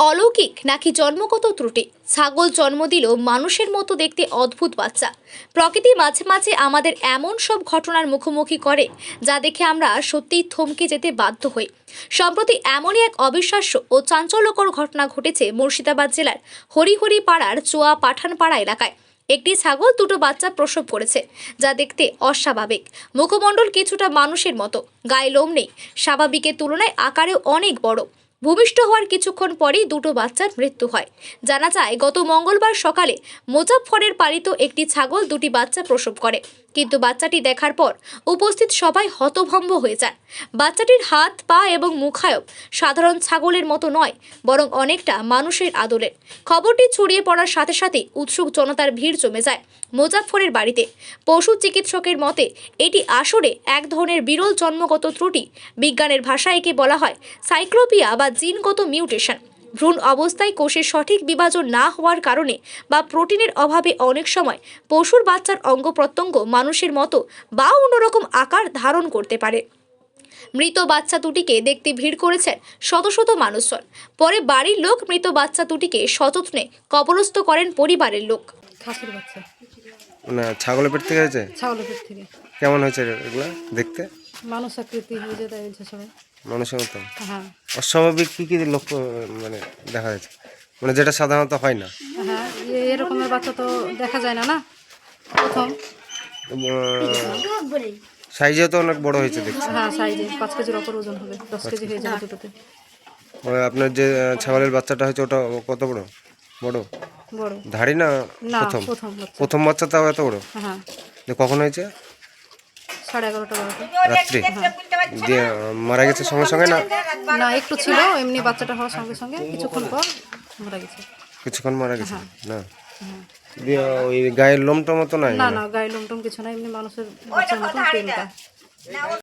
অলৌকিক নাকি জন্মগত ত্রুটি? ছাগল জন্ম দিল মানুষের মতো দেখতে অদ্ভুত বাচ্চা। প্রকৃতি মাঝে মাঝে আমাদের এমন সব ঘটনার মুখোমুখি করে যা দেখে আমরা সত্যিই থমকে যেতে বাধ্য হই। সম্প্রতি এমনই এক অবিশ্বাস্য ও চাঞ্চল্যকর ঘটনা ঘটেছে মুর্শিদাবাদ জেলার হরিহরি পাড়ার চোয়া পাঠানপাড়া এলাকায়। একটি ছাগল দুটো বাচ্চা প্রসব করেছে, যা দেখতে অস্বাভাবিক। মুখমণ্ডল কিছুটা মানুষের মতো, গায়ে লোম নেই, স্বাভাবিকের তুলনায় আকারেও অনেক বড়। ভূমিষ্ঠ হওয়ার কিছুক্ষণ পরেই দুটো বাচ্চার মৃত্যু হয়। জানা যায় গত মঙ্গলবার সকালে মুজাফফরের পালিত একটি ছাগল দুটি বাচ্চা প্রসব করে, কিন্তু বাচ্চাটি দেখার পর উপস্থিত সবাই হতভম্ব হয়ে যায়। বাচ্চাটির হাত, পা এবং মুখায়ব সাধারণ ছাগলের মতো নয়, বরং অনেকটা মানুষের আদলের। খবরটি ছড়িয়ে পড়ার সাথে সাথে উৎসুক জনতার ভিড় জমে যায় মুজাফফরের বাড়িতে। পশু চিকিৎসকের মতে এটি আসলে এক ধরনের বিরল জন্মগত ত্রুটি। বিজ্ঞানের ভাষায় একে বলা হয় সাইক্লোপিয়া বা জিনগত মিউটেশন। ভ্রূণ অবস্থায় কোষের সঠিক বিভাজন না হওয়ার কারণে বা প্রোটিনের অভাবে অনেক সময় পশুর বাচ্চার অঙ্গ প্রত্যঙ্গ মানুষের মতো বা অন্যরকম আকার ধারণ করতে পারে। মৃত বাচ্চা দুটিকে দেখতে ভিড় করেছেন শত শত মানুষজন। পরে বাড়ির লোক মৃত বাচ্চা দুটিকে সযত্নে কবরস্থ করেন পরিবারের লোক। খাসির বাচ্চা, না ছাগলের পেট থেকে হয়েছে? ছাগলের পেট থেকে। কেমন হয়েছে এগুলা দেখতে? মানুষ আকৃতি হয়ে যেতে হয়েছে সবাই। মানুষের মতো? হ্যাঁ অস্বাভাবিক কি লক্ষ্য মানে দেখা যাচ্ছে, মানে যেটা সাধারণত হয় না? হ্যাঁ, এরকমের বাচ্চা তো দেখা যায় না, না প্রথম। সাইজেও তো অনেক বড় হয়েছে দেখছি। হ্যাঁ, সাইজে 5 কেজির ওপর ওজন হবে, 10 কেজি হয়ে যাবে দুটোতে। আপনার যে ছাগলের বাচ্চাটা হয়েছে ওটা কত বড়? বড় বড় ধাড়ি না? না, প্রথম বাচ্চা। প্রথম বাচ্চা তাও এত বড়? হ্যাঁ, কখন হয়েছে? 11:30 12টা রাত্রি? দিয়ে মারা গেছে সঙ্গে সঙ্গে না? না, একটু ছিল এমনি, বাচ্চাটা হওয়ার সঙ্গে সঙ্গে কিছুক্ষণ পর মারা গেছে। কিছুক্ষণ মারা গেছে? না হ্যাঁ। দিয়ে ওই গায়ের লোমটা মতো নাই? না না, গায়ে লোমটম কিছু না, এমনি মানুষের বাচ্চার মতন তেলটা।